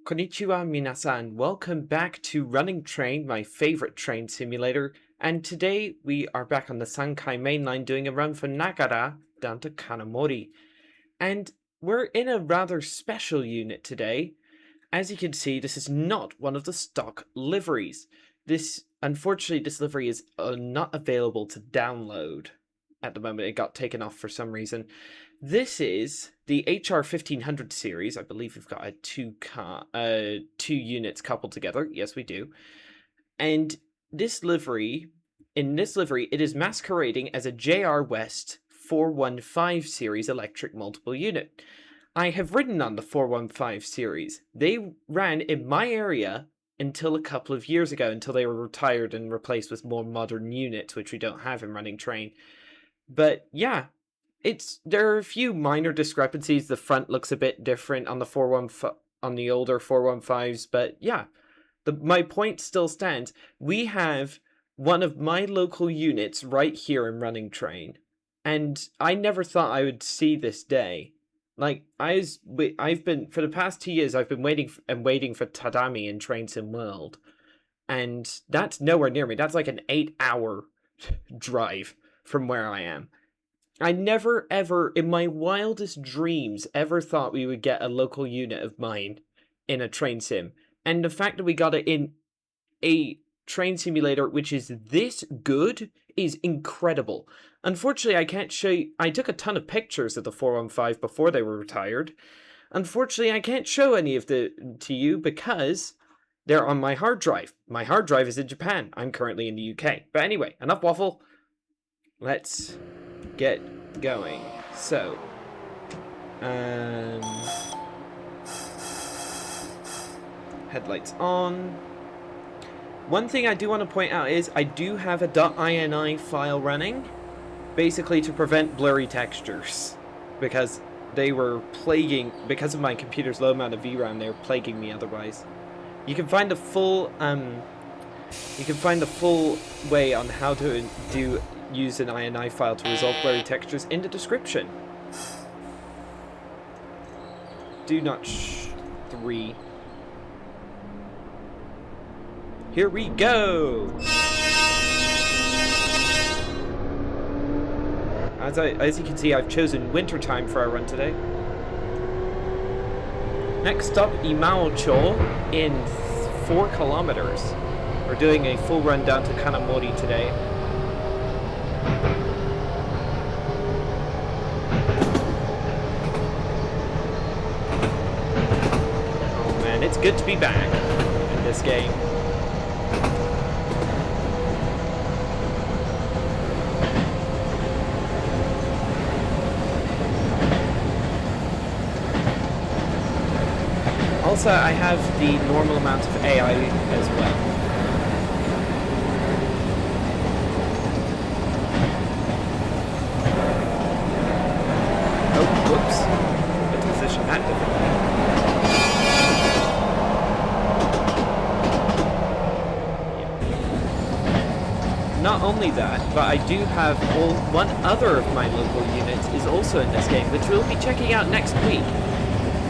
Konnichiwa minasan, welcome back to RunningTrain, my favorite train simulator, and today we are back on the Sankai mainline doing a run from Nagara down to Kanamori. And we're in a rather special unit today. As you can see, this is not one of the stock liveries. Unfortunately, this livery is not available to download at the moment. It got taken off for some reason. This is the HR1500 series. I believe we've got a two units coupled together. Yes, we do. And in this livery, it is masquerading as a JR West 415 series electric multiple unit. I have ridden on the 415 series. They ran in my area until a couple of years ago, until they were retired and replaced with more modern units, which we don't have in RunningTrain. But yeah, there are a few minor discrepancies. The front looks a bit different on the older 415s, but yeah, my point still stands. We have one of my local units right here in RunningTrain, and I never thought I would see this day. Like, I've been, for the past 2 years, I've been waiting for Tadami in Train Sim World, and that's nowhere near me. That's like an 8-hour drive from where I am. I never ever, in my wildest dreams, ever thought we would get a local unit of mine in a train sim. And the fact that we got it in a train simulator which is this good is incredible. Unfortunately, I can't show you. I took a ton of pictures of the 415 before they were retired. Unfortunately, I can't show any of to you because they're on my hard drive. My hard drive is in Japan. I'm currently in the UK. But anyway, enough waffle. Let's get going. So, headlights on. One thing I do want to point out is I do have a .ini file running, basically to prevent blurry textures, because they were plaguing, because of my computer's low amount of VRAM, they were plaguing me otherwise. You can find the full way on how to use an INI file to resolve blurry textures in the description. Do not 3. Here we go! As you can see, I've chosen wintertime for our run today. Next stop, Imao-cho in 4 kilometers. We're doing a full run down to Kanamori today. Oh man, it's good to be back in this game. Also, I have the normal amount of AI as well. Oh, whoops. Let's position that differently. Yeah. Not only that, but I do have one other of my local units is also in this game, which we'll be checking out next week.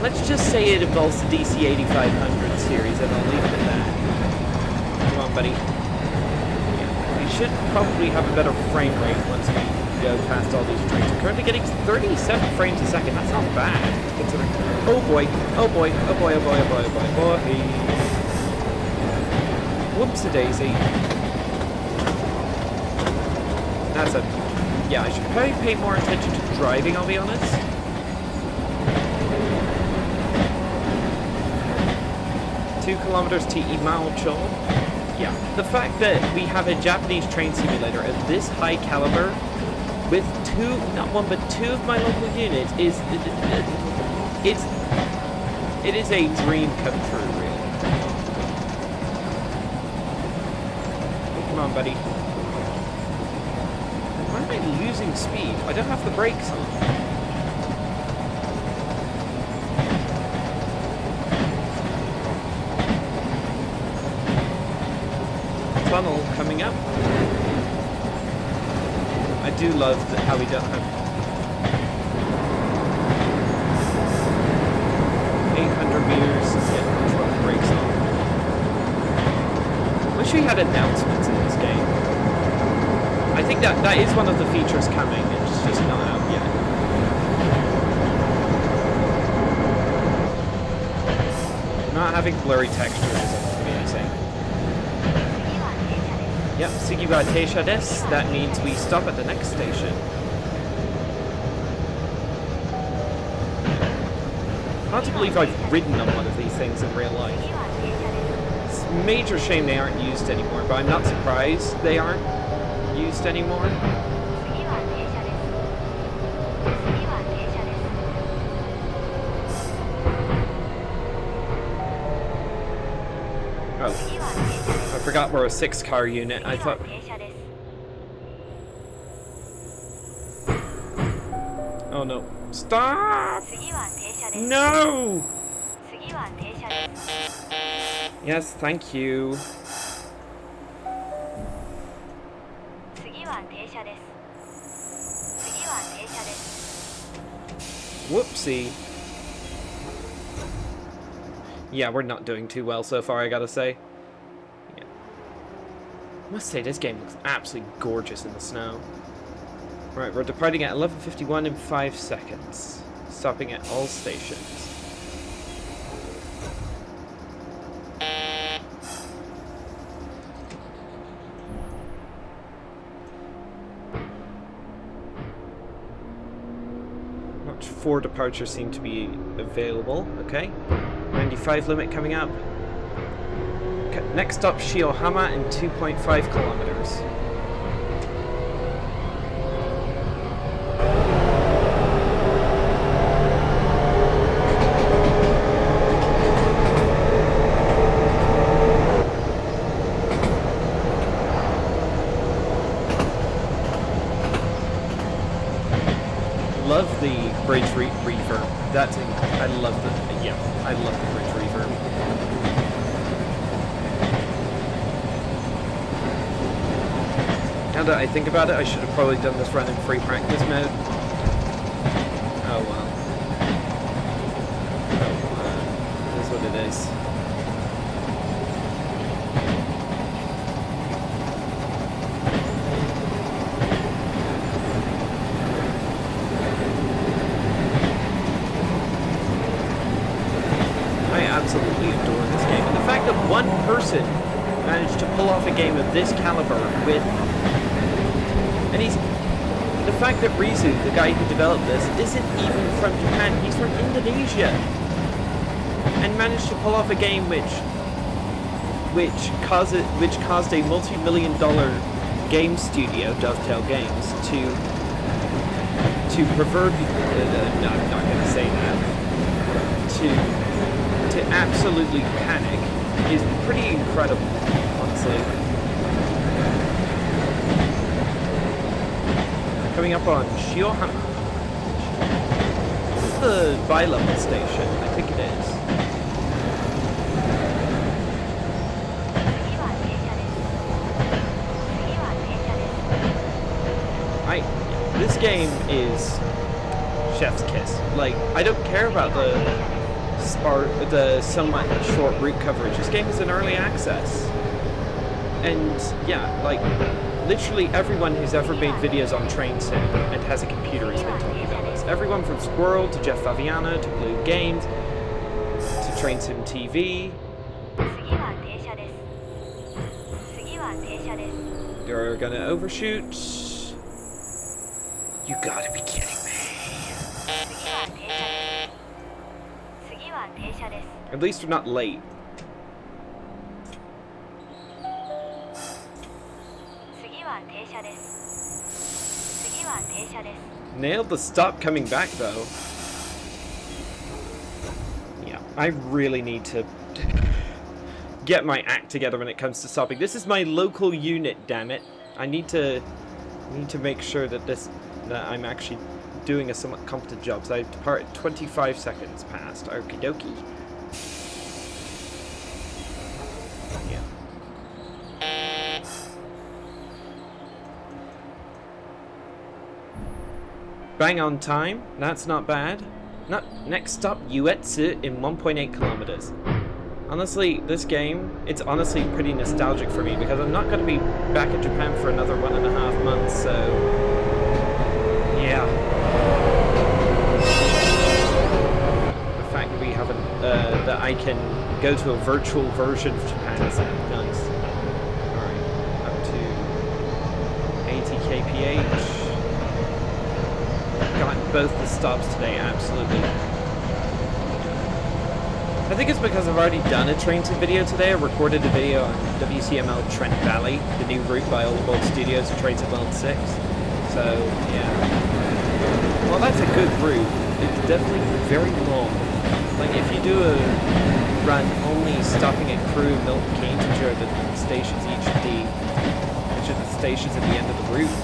Let's just say it involves the DC8500 series, and I'll leave it at that. Come on, buddy. Yeah. We should probably have a better frame rate once we go past all these trains. We're currently getting 37 frames a second. That's not bad, considering... Oh boy, oh boy, oh boy, oh boy, oh boy, oh boy, oh boy. Whoops-a-daisy. That's a... Yeah, I should probably pay more attention to driving, I'll be honest. 2 kilometers to Imao-cho. Yeah, the fact that we have a Japanese train simulator of this high caliber with not one but 2 of my local units it is a dream come true, really. Come on, buddy. Why am I losing speed? I don't have the brakes on. Funnel coming up. I do love how we don't have 800 meters. Yeah, wish we had announcements in this game. I think that is one of the features coming. It's just not out yet. Not having blurry textures is amazing. Yep, Sugi wa Teisha desu. That means we stop at the next station. Hard to believe I've ridden on one of these things in real life. It's a major shame they aren't used anymore, but I'm not surprised they aren't used anymore. Oh, I forgot we're a 6-car unit. I thought... Oh no. Stop! No! Yes, thank you. Whoopsie. Yeah, we're not doing too well so far, I gotta say. Yeah. I must say, this game looks absolutely gorgeous in the snow. Right, we're departing at 11:51 in 5 seconds. Stopping at all stations. March 4 departures seem to be available. Okay. 95 limit coming up. Okay, next stop, Shiohama in 2.5 kilometers. Love the bridge reverb. That's I love the I love the bridge reverb. Now that I think about it, I should have probably done this run in free practice mode. Oh well. It is what it is. Absolutely adore this game, and the fact that one person managed to pull off a game of this caliber with, and the fact that Rizu, the guy who developed this, isn't even from Japan, he's from Indonesia, and managed to pull off a game which caused a multi-million-dollar game studio, Dovetail Games, to pervert. No, I'm not going to say that. To absolutely panic is pretty incredible, honestly. Coming up on Shiohama. This is the bi-level station, I think it is. This game is chef's kiss. Like, I don't care about the somewhat short route coverage. This game is in early access, and yeah, like literally everyone who's ever made videos on train sim and has a computer has been talking about this. Everyone from Squirrel to Jeff Favignana to Blue Games to Train Sim TV. You're gonna overshoot. You gotta be kidding me. At least we're not late. Nailed the stop coming back though. Yeah, I really need to get my act together when it comes to stopping. This is my local unit, damn it. I need to make sure that I'm actually doing a somewhat competent job. So I departed 25 seconds past. Okie dokie. Yeah. Bang on time. That's not bad. Next stop, Uetsu in 1.8 kilometers. Honestly, this game, it's honestly pretty nostalgic for me because I'm not going to be back in Japan for another 1.5 months, so yeah. The fact that we haven't, that I can go to a virtual version of Japan is nice. Alright, up to 80 kph. Got both the stops today, absolutely. I think it's because I've already done a train sim video today. I recorded a video on WCML Trent Valley, the new route by All Aboard Studios of Train Sim World 6. So, yeah. Well, that's a good route. It's definitely very long. Like, if you do a run only stopping at Crewe, Milton Keynes, which are the stations which are the stations at the end of the route,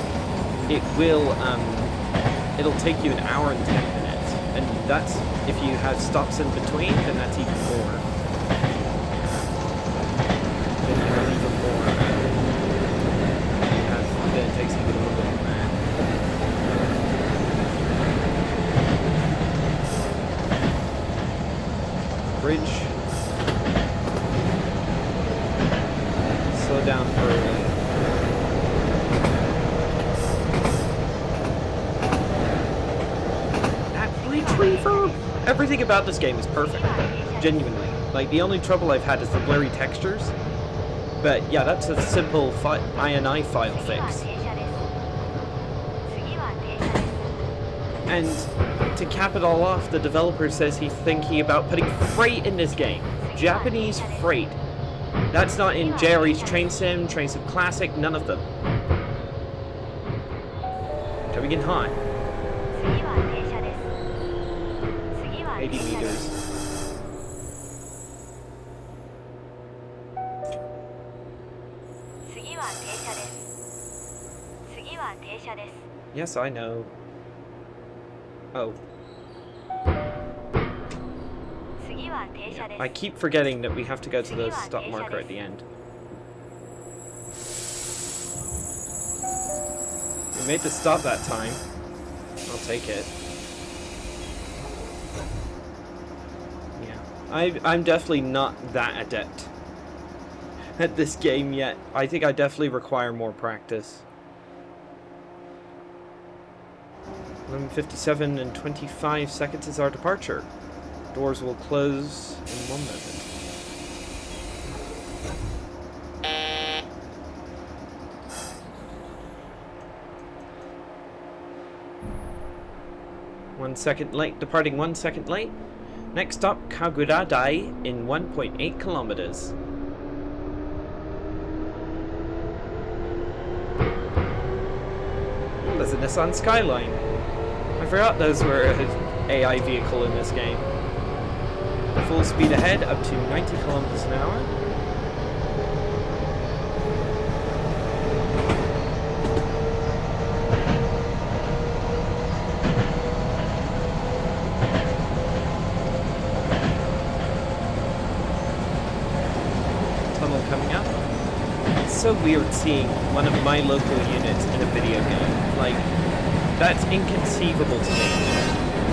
it will, it'll take you an hour and 10 minutes. And that's, if you have stops in between, then that's even more. Then you have even more. Then it takes even a little bit more than that. Bridge. Slow down early. Everything about this game is perfect, genuinely. Like, the only trouble I've had is the blurry textures. But yeah, that's a simple INI file fix. And to cap it all off, the developer says he's thinking about putting freight in this game. Japanese freight. That's not in Jerry's Train Sim, Train Sim Classic, none of them. Coming in hot. 80 meters. Yes, I know. Oh. I keep forgetting that we have to go to the stop marker at the end. We made the stop that time. I'll take it. I'm definitely not that adept at this game yet. I think I definitely require more practice. 11:57 and 25 seconds is our departure. Doors will close in 1 moment. Departing 1 second late. Next stop, Kaguradai in 1.8 kilometers. Oh, there's a Nissan Skyline. I forgot those were an AI vehicle in this game. Full speed ahead, up to 90 kilometers an hour. So weird seeing one of my local units in a video game. Like, that's inconceivable to me.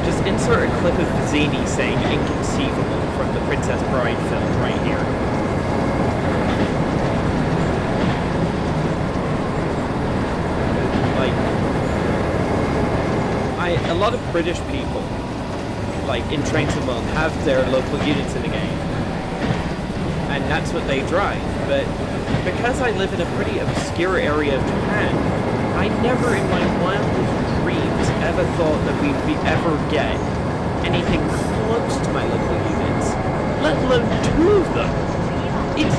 Just insert a clip of Vizzini saying inconceivable from the Princess Bride film right here. Like, a lot of British people, like in Train Sim World, have their local units in the game. And that's what they drive, but because I live in a pretty obscure area of Japan, I never in my wildest dreams ever thought that we'd ever get anything close to my local units, let alone 2 of them. It's...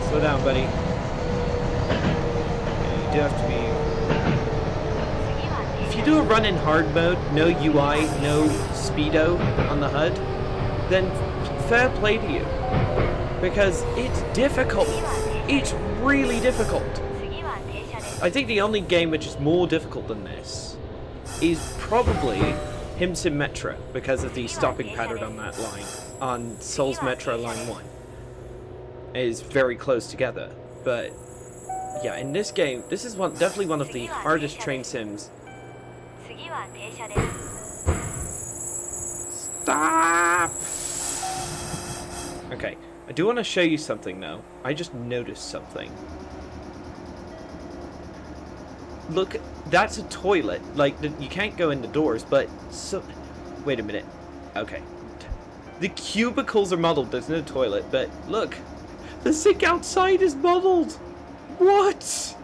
Slow down, buddy. Yeah, you do have to be... If you do a run in hard mode, no UI, no speedo on the HUD, then fair play to you. Because it's difficult. It's really difficult. I think the only game which is more difficult than this is probably HimSim Metro, because of the stopping pattern on that line, on Seoul's Metro Line 1. It is very close together. But yeah, in this game, this is definitely one of the hardest train sims. Stop! Okay, I do want to show you something though. I just noticed something. Look, that's a toilet. Like, you can't go in the doors, but so... Wait a minute. Okay. The cubicles are muddled. There's no toilet, but look. The sink outside is muddled. What?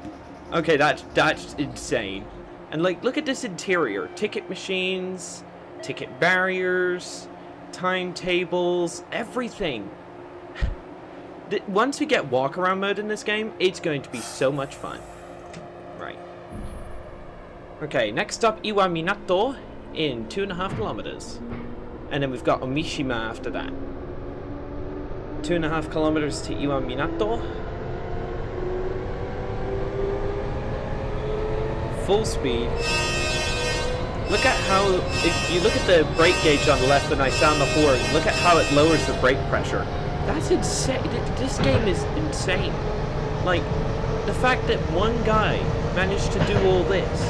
Okay, that's insane. And like, look at this interior. Ticket machines, ticket barriers, timetables, everything. Once we get walk around mode in this game, it's going to be so much fun. Right. Okay, next up, Iwaminato in 2.5 kilometers. And then we've got Omishima after that. 2.5 kilometers to Iwaminato. Full speed. Look at how, if you look at the brake gauge on the left when I sound the horn, look at how it lowers the brake pressure. That's insane. This game is insane. Like, the fact that one guy managed to do all this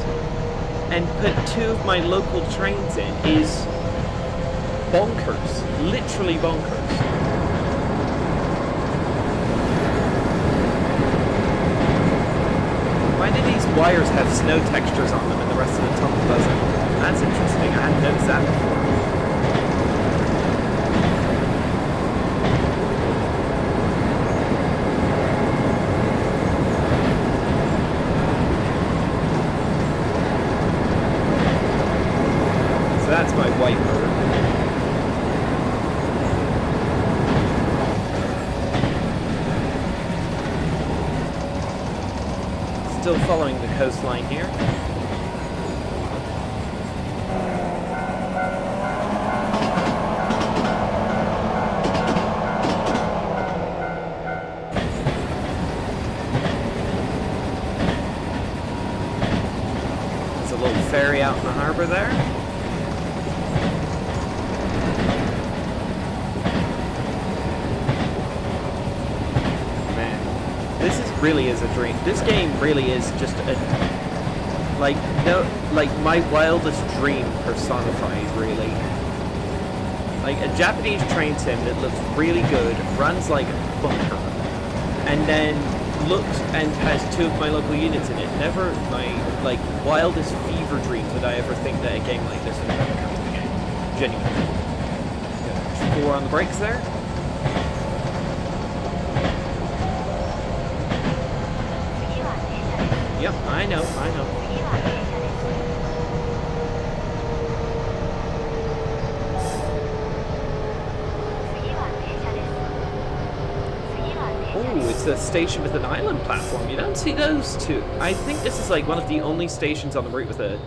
and put 2 of my local trains in is bonkers. Literally bonkers. Why do these wires have snow textures on them and the rest of the tunnel doesn't? That's interesting. I hadn't noticed that before. So that's my white bird. Still following the coastline here. There's a little ferry out in the harbor there. Really is a dream. This game really is just a my wildest dream personified, really. Like a Japanese train sim that looks really good, runs like a bunker, and then looks and has 2 of my local units in it. Never my wildest fever dreams would I ever think that a game like this would ever come to the game. Genuinely. Good. 4 on the brakes there. Yep, I know. Oh, it's a station with an island platform. You don't see those too. I think this is like one of the only stations on the route with a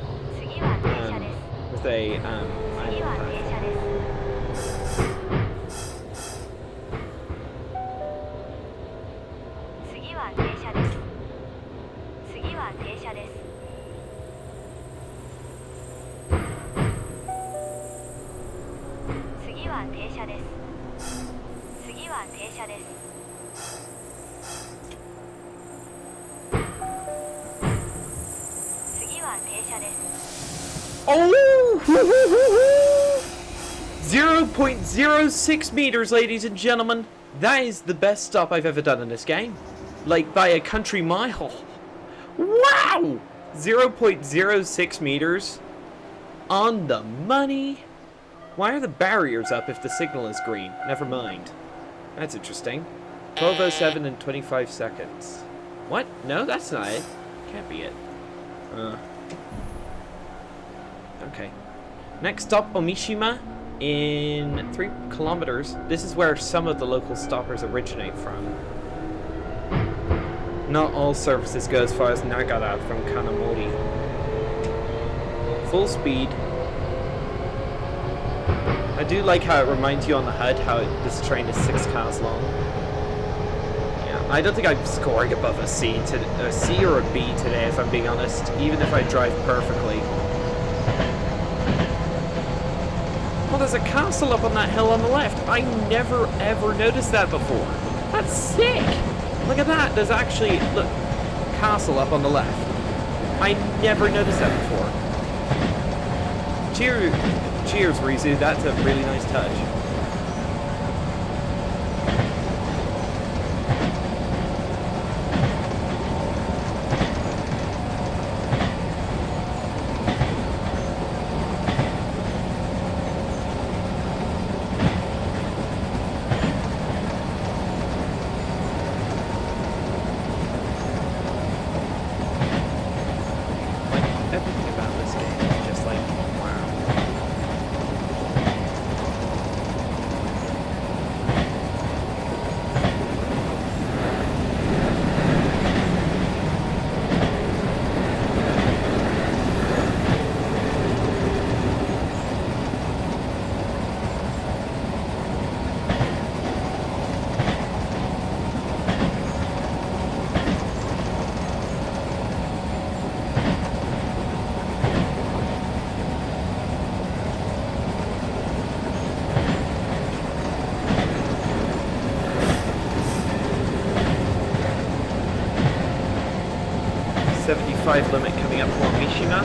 island platform. Oh! 0.06 meters, ladies and gentlemen. That is the best stop I've ever done in this game. Like, by a country mile. Wow! 0.06 meters. On the money. Why are the barriers up if the signal is green? Never mind. That's interesting. 12:07 and 25 seconds. What? No, that's not it. Can't be it. Okay. Next stop, Omishima in 3 kilometers. This is where some of the local stoppers originate from. Not all services go as far as Nagara from Kanamori. Full speed. I do like how it reminds you on the HUD how this train is 6 cars long. Yeah, I don't think I'm scoring above a C or a B today, if I'm being honest, even if I drive perfectly. Well, there's a castle up on that hill on the left. I never ever noticed that before. That's sick! Look at that, there's actually, look, castle up on the left. I never noticed that before. Cheers, Rizu, that's a really nice touch. 85 limit coming up for Mishima.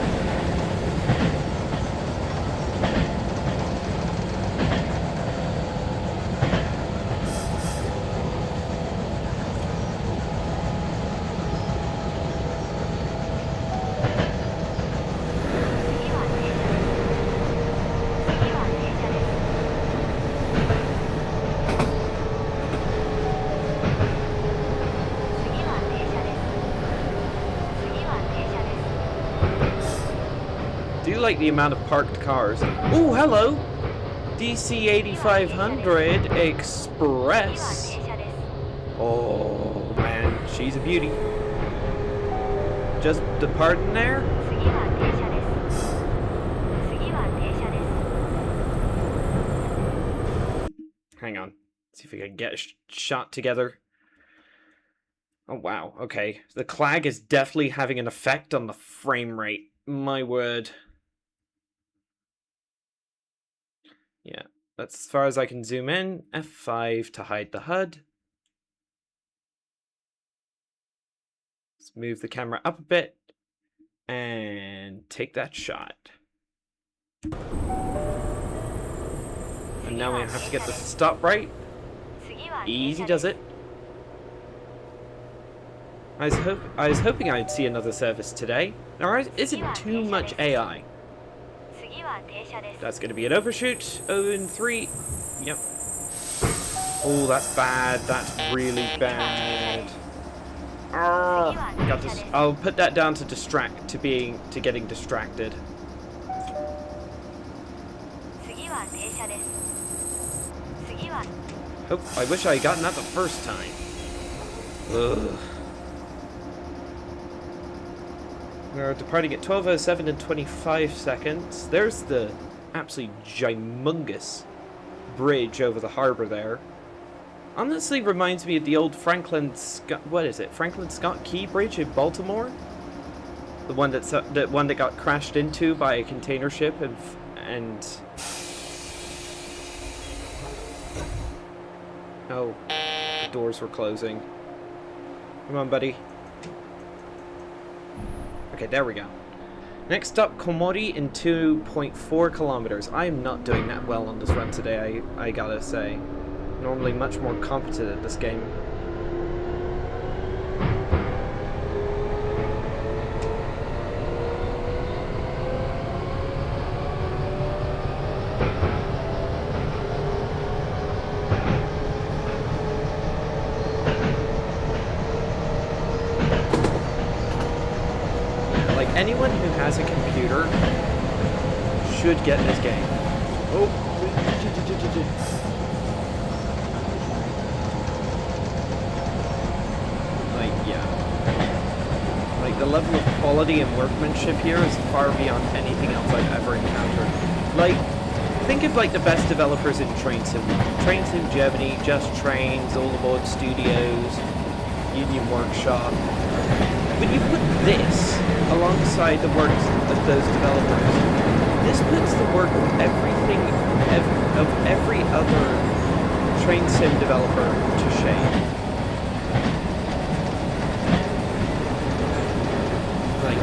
Do you like the amount of parked cars? Oh, hello! DC8500 Express. Oh man, she's a beauty. Just departing there? Hang on. See if we can get a shot together. Oh wow, okay. The clag is definitely having an effect on the frame rate. My word. Yeah, that's as far as I can zoom in. F5 to hide the HUD. Let's move the camera up a bit and take that shot. And now we have to get the stop right. Easy does it. I was hoping I'd see another service today. There isn't too much AI. That's going to be an overshoot. Oh, in 3. Yep. Oh, that's bad. That's really bad. I'll put that down to getting distracted. I wish I had gotten that the first time. Ugh. We're departing at 12:07 and 25 seconds. There's the absolutely gymongous bridge over the harbor there. Honestly, reminds me of the old Franklin Scott Key Bridge in Baltimore. The one that got crashed into by a container ship and oh, the doors were closing. Come on, buddy. Okay, there we go. Next stop, Komori in 2.4 kilometers. I am not doing that well on this run today, I gotta say. Normally much more competent at this game. Anyone who has a computer should get this game. Oh. Like, the level of quality and workmanship here is far beyond anything else I've ever encountered. Like, think of like the best developers in Train Sim. Train Sim Germany, Just Trains, All Aboard Studios, Union Workshop. When you put this alongside the works of those developers, this puts the work of every other train sim developer to shame. Like,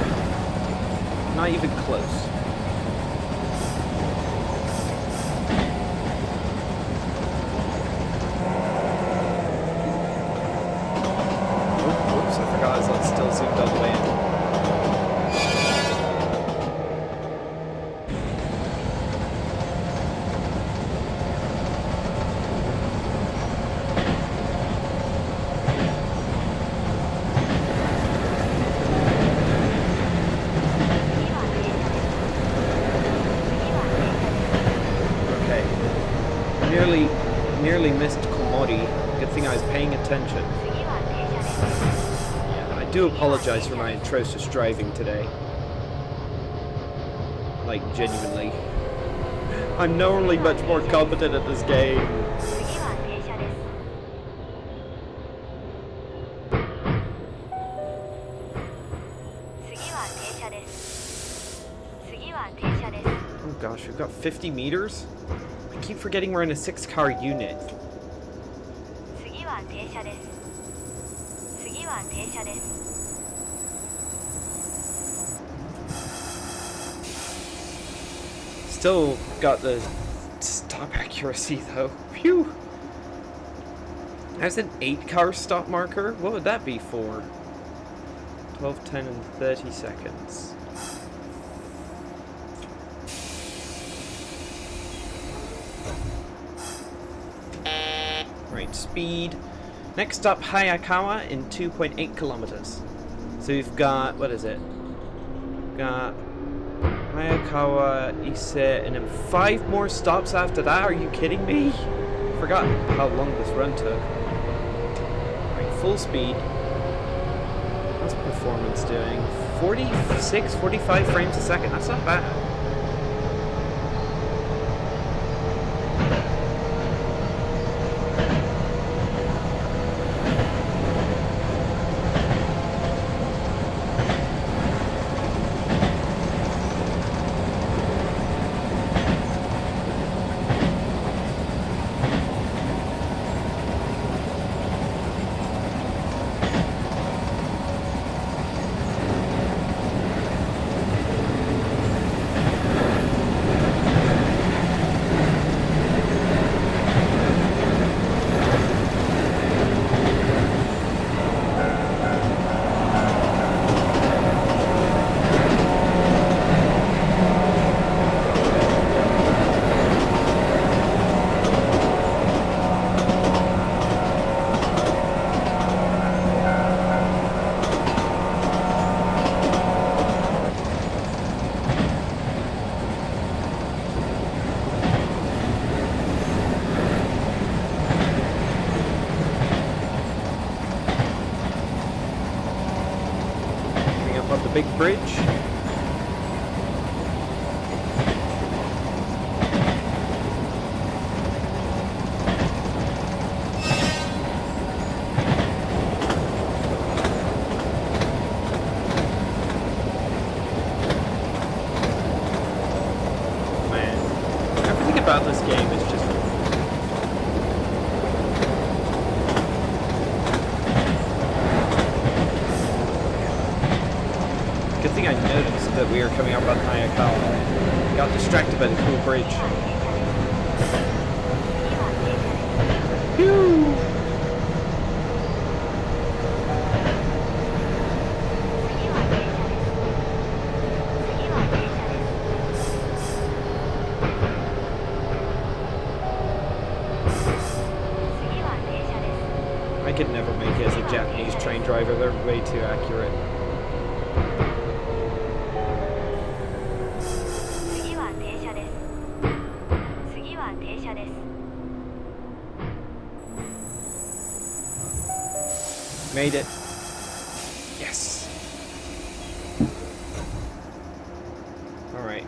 not even close. Whoops, I forgot I was still zoomed all the way in. Nearly missed Komori. Good thing I was paying attention. Yeah, I do apologize for my atrocious driving today. Like, genuinely. I'm normally much more competent at this game. Oh gosh, we've got 50 meters? I keep forgetting we're in a 6-car unit. Still got the stop accuracy though. Phew! That's an 8-car stop marker? What would that be for? 12, 10, and 30 seconds. Right, speed. Next stop, Hayakawa in 2.8 kilometers. So we've got, what is it? Got Hayakawa, Ise, and then 5 more stops after that? Are you kidding me? Forgot how long this run took. Right, full speed. What's performance doing? 46, 45 frames a second. That's not bad. Big bridge. Man, everything about this game is just good thing I noticed that we were coming up on Hayakawa. Got distracted by the cool bridge. Phew! I could never make it as a Japanese train driver. They're way too accurate. Made it. Yes. Alright.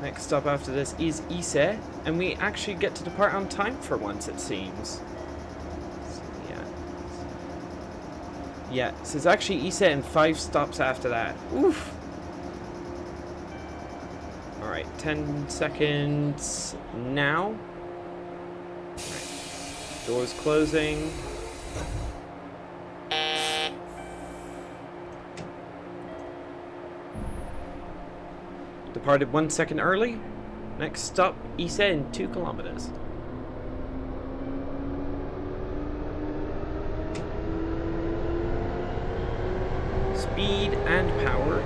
Next stop after this is Ise, and we actually get to depart on time for once, it seems. So, yeah, so it's actually Ise and 5 stops after that. Oof. Alright, 10 seconds now. Right. Doors closing. Departed 1 second early. Next stop, Ise in 2 kilometers. Speed and power.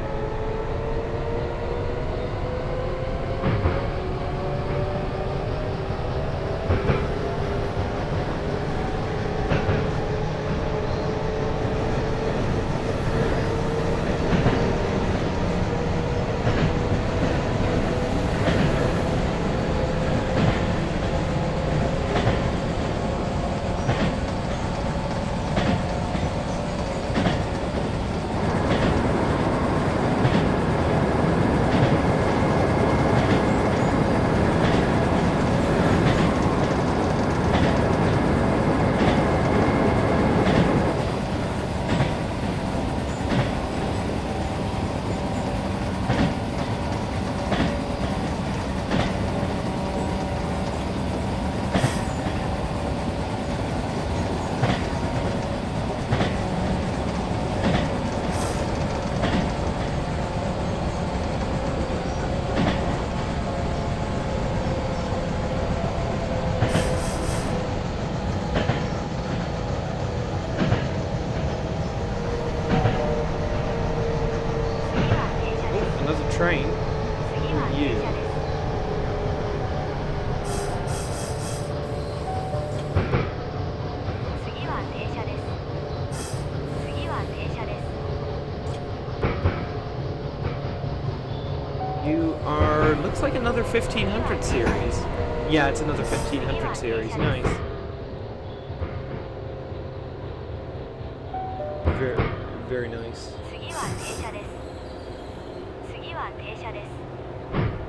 1500 series. Yeah, it's another 1500 series. Nice. Very, very nice.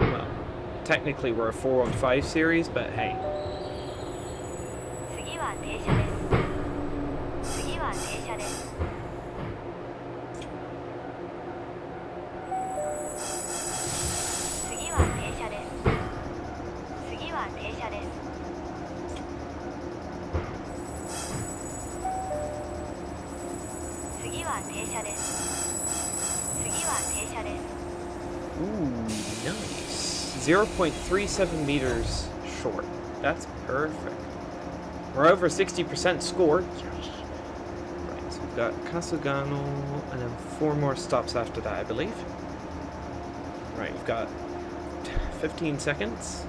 Well, technically we're a 415 series, but hey. Ooh, nice. 0.37 meters short. That's perfect. We're over 60% score. Right, so we've got Kasugano, and then 4 more stops after that, I believe. Right, we've got 15 seconds.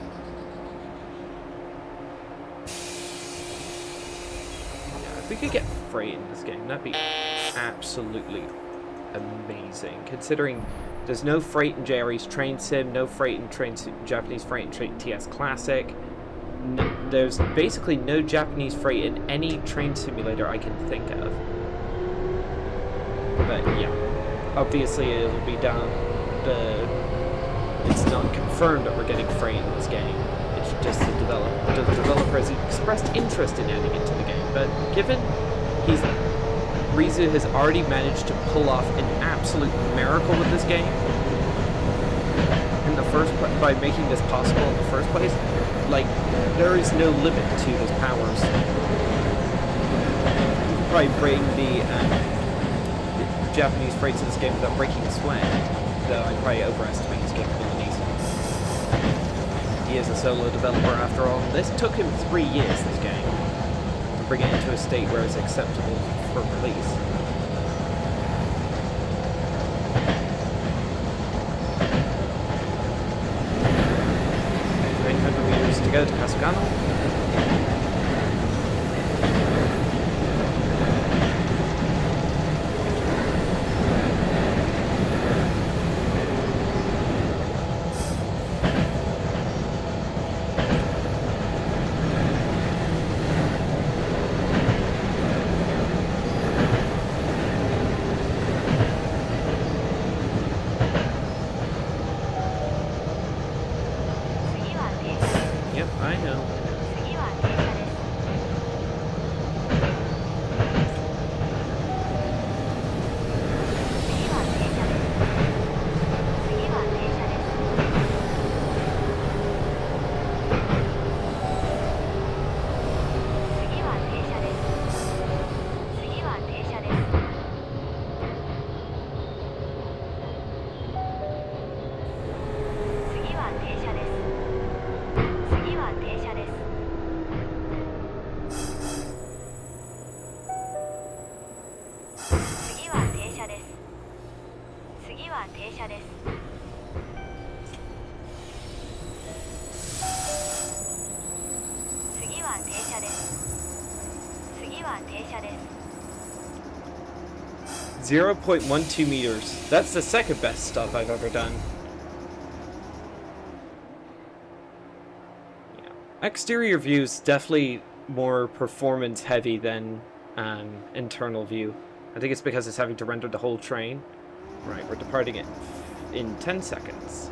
Yeah, if we could get freight in this game, that'd be absolutely amazing, considering there's no freight in JRE's Train Sim, no freight in Japanese freight in TS Classic. There's basically no Japanese freight in any train simulator I can think of. But yeah, obviously it'll be down it's not confirmed that we're getting freight in this game. It's just the developer has expressed interest in adding it to the game, but given Rizu has already managed to pull off an absolute miracle with this game by making this possible in the first place. Like, there is no limit to his powers. You could probably bring the Japanese freight to this game without breaking a sweat, though I'd probably overestimate his capabilities. He is a solo developer after all. This took him 3 years, this game, to bring it into a state where it's acceptable for release. To go to Kasugano. Yep, I know. .12 meters. That's the second best stop I've ever done. Yeah. Exterior view is definitely more performance heavy than internal view. I think it's because it's having to render the whole train. Right, we're departing it in 10 seconds.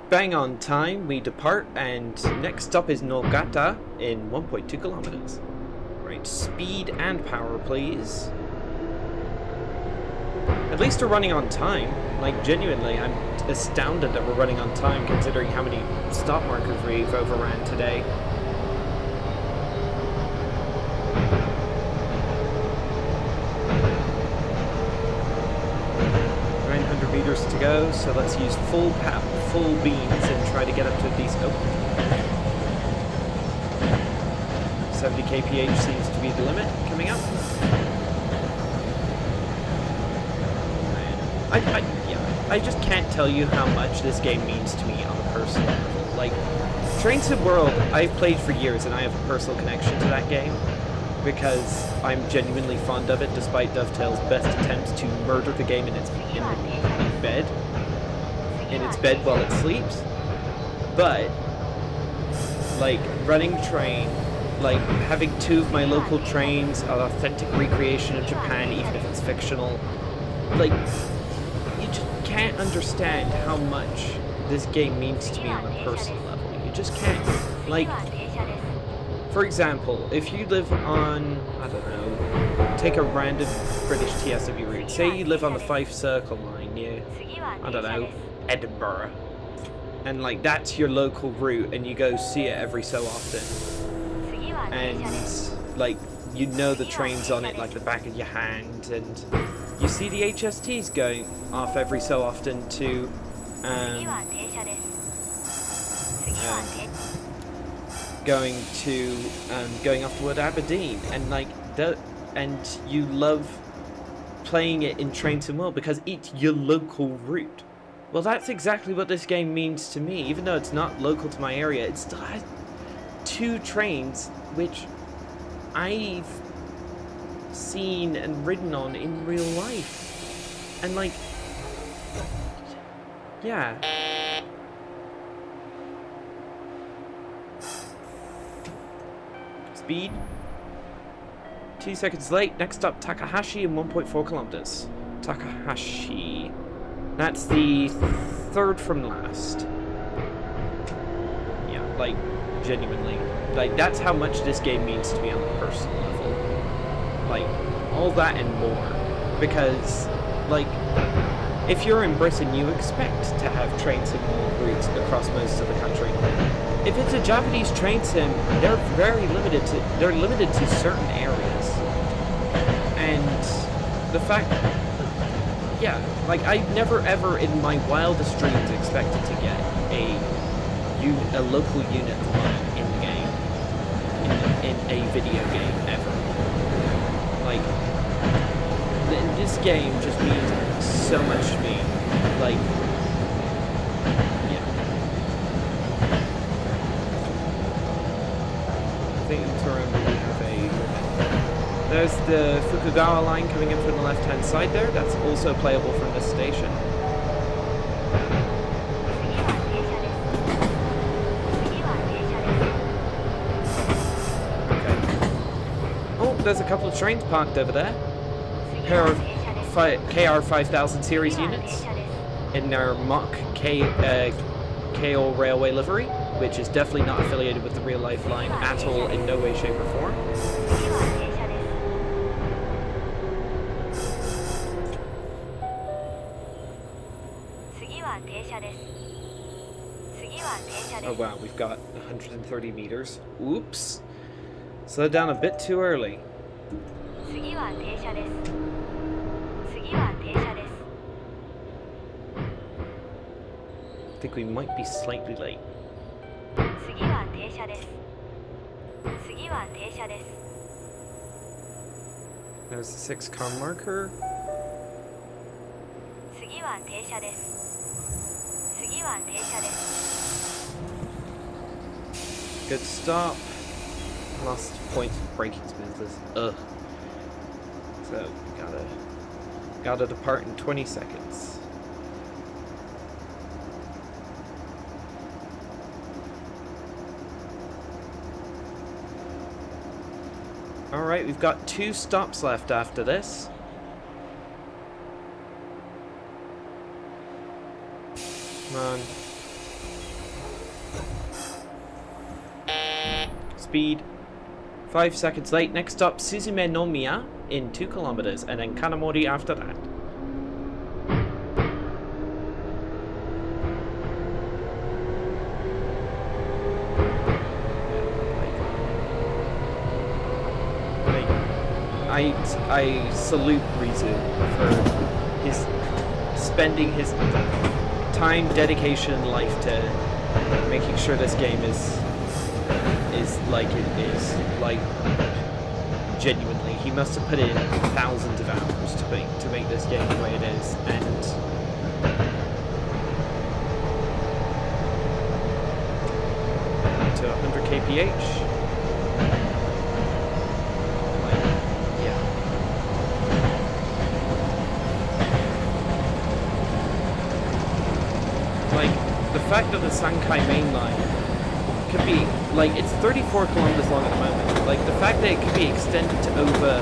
Bang on time, we depart, and next stop is Nogata in 1.2 kilometers. Right, speed and power, please. At least we're running on time. Like, genuinely, I'm astounded that we're running on time, considering how many stop markers we've overran today. Meters to go, so let's use full beams and try to get up to these. 70 kph seems to be the limit coming up. I just can't tell you how much this game means to me on a personal level. Like, Train Sim World, I've played for years and I have a personal connection to that game. because I'm genuinely fond of it, despite Dovetail's best attempts to murder the game in its bed while it sleeps. But like Running Train, like having two of my local trains, an authentic recreation of Japan, even if it's fictional, like you just can't understand how much this game means to me on a personal level. You just can't. Like, for example, if you live on, I don't know, take a random British TSW route. Say you live on the 5 Circle line near, I don't know, Edinburgh. And like that's your local route and you go see it every so often. And like you know the trains on it like the back of your hand, and you see the HSTs going off every so often to going off toward Aberdeen, and like and you love playing it in Train Sim World because it's your local route. Well, that's exactly what this game means to me. Even though it's not local to my area, it still has 2 trains which I've seen and ridden on in real life. And like, yeah. Speed. 2 seconds late. Next up, Takahashi in 1.4 kilometers. Takahashi. That's the 3rd from last. Yeah, like, genuinely. Like, that's how much this game means to me on a personal level. Like, all that and more. Because, like, if you're in Britain, you expect to have train sim routes across most of the country. If it's a Japanese train sim, they're limited to certain areas. And the fact, yeah, like I never ever in my wildest dreams expected to get a local unit line in the game, in a video game ever. Like, this game just means so much to me. Like, yeah. I think to remember we have a... There's the Fukugawa line coming in from the left-hand side there. That's also playable from this station. Okay. Oh, there's a couple of trains parked over there. Pair of KR5000 series units in their mock KO railway livery, which is definitely not affiliated with the real life line at all, in no way, shape, or form. Oh wow, we've got 130 meters. Oops. Slowed down a bit too early. I think we might be slightly late. There's the 6-car marker. Good stop. Lost points of braking smoothness. Ugh. So gotta depart in 20 seconds. Alright, we've got 2 stops left after this. Come on. Speed. 5 seconds late. Next stop, Suzume no Miya in 2 kilometers, and then Kanamori after that. I salute Rizu for his spending his time, dedication, and life to making sure this game is like it is. Like, genuinely, he must have put in thousands of hours to make this game the way it is, and to 100 kph. fact that the Sankai main line could be, like, it's 34 kilometers long at the moment. Like, the fact that it could be extended to over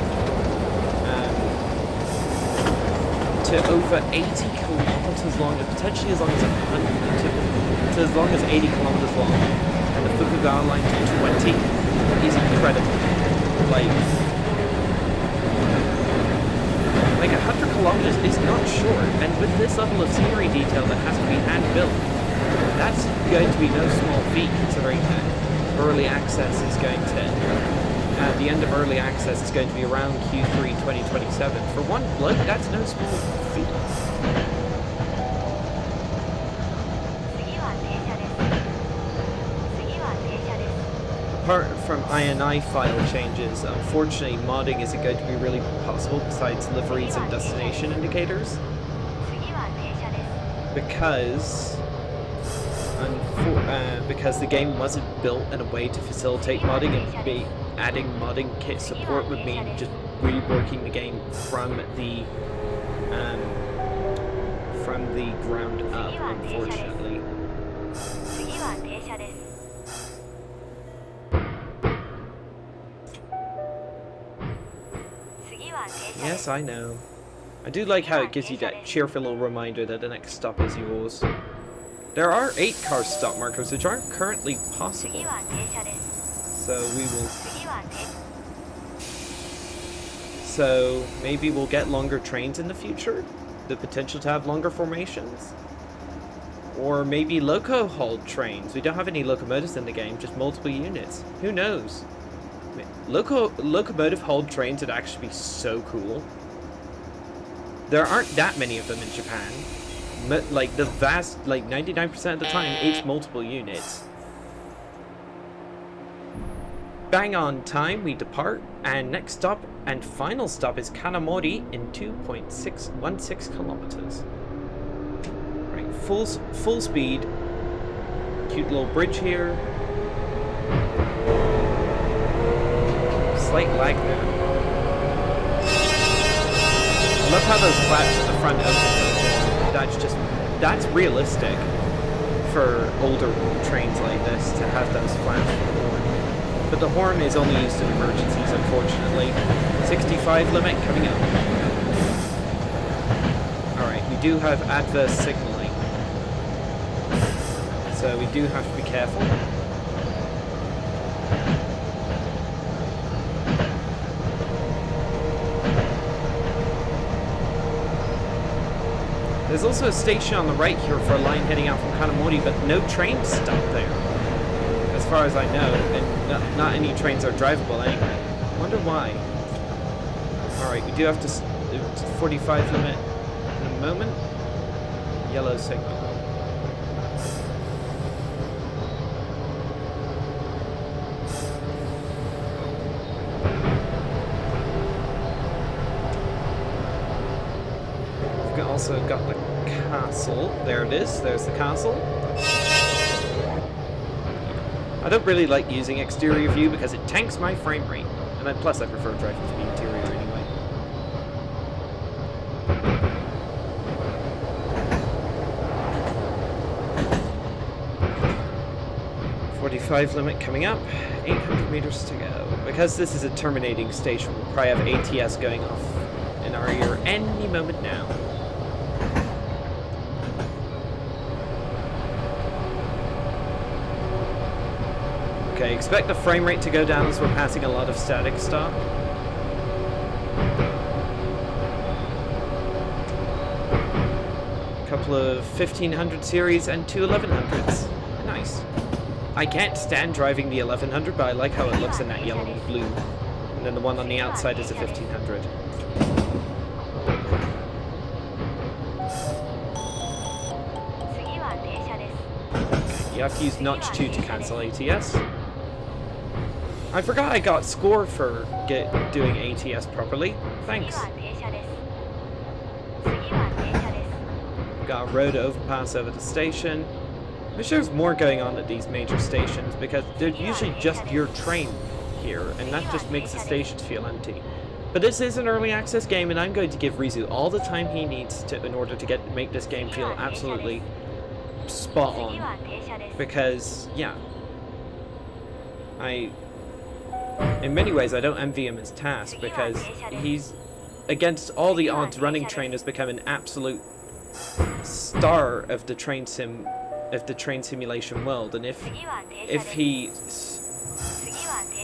80 kilometers long, and potentially as long as 100 to as long as 80 kilometers long, and the Fukugawa line to 20 is incredible. Like 100 kilometers is not short, and with this level of scenery detail that has to be hand built, that's going to be no small feat, considering that early access is going to the end of early access is going to be around Q3 2027. For one bloke, that's no small feat. Apart from INI file changes, unfortunately modding isn't going to be really possible besides liveries and destination indicators. Because the game wasn't built in a way to facilitate modding, and adding modding kit support would mean just reworking the game from the ground up, unfortunately. Yes, I know. I do like how it gives you that cheerful little reminder that the next stop is yours. There are 8-car stop markers which aren't currently possible. So we will... So maybe we'll get longer trains in the future? The potential to have longer formations? Or maybe loco-hauled trains. We don't have any locomotives in the game, just multiple units. Who knows? Locomotive-hauled trains would actually be so cool. There aren't that many of them in Japan. Like, the vast, like, 99% of the time, it's multiple units. Bang on time, we depart, and next stop and final stop is Kanamori in 2.616 kilometers. Right, full speed. Cute little bridge here. Slight lag now. I love how those flaps at the front open. That's realistic for older trains like this to have those flaps for the horn. But the horn is only used in emergencies, unfortunately. 65 limit coming up. Alright, we do have adverse signaling, so we do have to be careful. There's also a station on the right here for a line heading out from Kanamori, but no trains stop there, as far as I know, and not any trains are drivable anyway. Wonder why. Alright, we do have to 45 limit in a moment. Yellow signal. Also got the castle. There it is. There's the castle. I don't really like using exterior view because it tanks my frame rate, and plus I prefer driving to the interior anyway. .45 limit coming up. 800 meters to go. Because this is a terminating station, we'll probably have ATS going off in our ear any moment now. Okay, expect the frame rate to go down as we're passing a lot of static stock. A couple of 1500 series and two 1100s. Nice. I can't stand driving the 1100, but I like how it looks in that yellow and blue. And then the one on the outside is a 1500. Okay, you have to use notch 2 to cancel ATS. I forgot I got score for doing ATS properly. Thanks. Got a road overpass over the station. I wish there was more going on at these major stations because they're usually just your train here, and that just makes the stations feel empty. But this is an early access game, and I'm going to give Rizu all the time he needs to in order to make this game feel absolutely spot on. Because, yeah, in many ways, I don't envy him his task, because he's, against all the odds, RunningTrain has become an absolute star of the train simulation world, and if he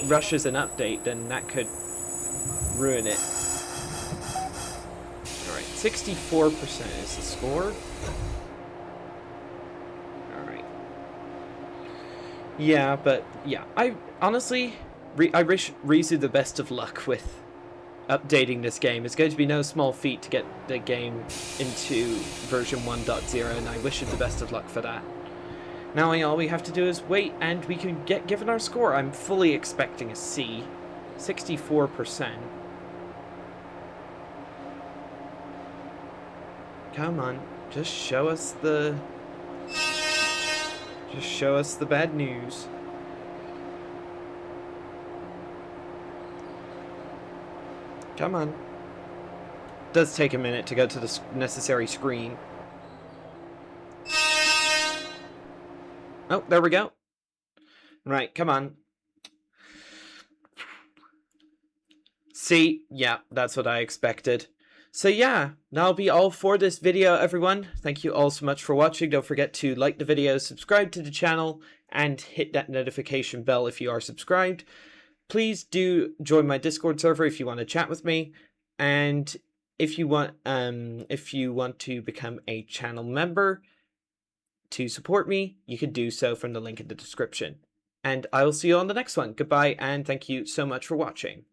rushes an update, then that could ruin it. Alright, 64% is the score. Alright. Yeah, but yeah, I honestly, I wish Rizu the best of luck with updating this game. It's going to be no small feat to get the game into version 1.0, and I wish him the best of luck for that. Now all we have to do is wait, and we can get given our score. I'm fully expecting a C. 64%. Come on, just show us the bad news. Come on. It does take a minute to go to the necessary screen. Oh, there we go. Right, come on. See, yeah, that's what I expected. So yeah, that'll be all for this video, everyone. Thank you all so much for watching. Don't forget to like the video, subscribe to the channel, and hit that notification bell if you are subscribed. Please do join my Discord server if you want to chat with me, and if you want to become a channel member to support me, you can do so from the link in the description. And I will see you on the next one. Goodbye, and thank you so much for watching.